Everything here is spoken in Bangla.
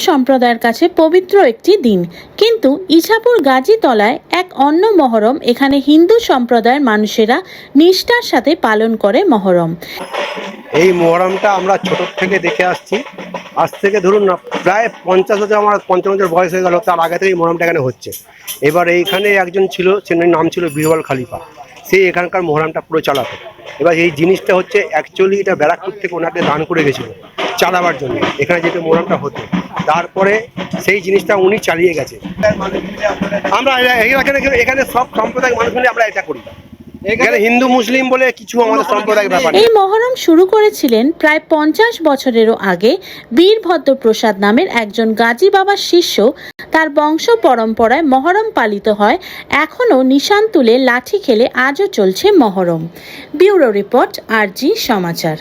সম্প্রদায়ের কাছে পবিত্র একটি দিন, কিন্তু ইছাপুর গাজীতলায় এক অন্য মহরম। এখানে হিন্দু সম্প্রদায়ের মানুষেরা নিষ্ঠার সাথে পালন করে মহরম। এই মহরমটা আমরা ছোট থেকে দেখে আসছি। আজ থেকে ধরুন না প্রায় 50 বছর, আমার 55 বছর বয়স হয়ে গেল, তার আগে থেকে এই মহরমটা এখানে হচ্ছে। এবার এইখানে একজন ছিল, সে নাম ছিল বীরবল খালিফা, সে এখানকার মহরমটা পুরো চালাতো। এবার এই জিনিসটা হচ্ছে অ্যাকচুয়ালি এটা ব্যারাকপুর থেকে ওনাকে দান করে গেছিলো চালাবার জন্য, এখানে যেহেতু মহরমটা হতো। তারপরে সেই জিনিসটা উনি চালিয়ে গেছে। আমরা এখানে সব সম্প্রদায়ের মানুষ মিলে আমরা এটা করি। এখানে হিন্দু মুসলিম বলে কিছু আমাদের সম্প্রদায়ের ব্যাপার। এই মহরম শুরু করেছিলেন প্রায় 50 বছরেরও আগে বীরভদ্র প্রসাদ নামের একজন গাজী বাবার শিষ্য। তার বংশ পরম্পরায় মহরম পালিত হয়। এখনও নিশান তুলে লাঠি খেলে আজও চলছে মহরম। ব্যুরো রিপোর্ট, RG সমাচার।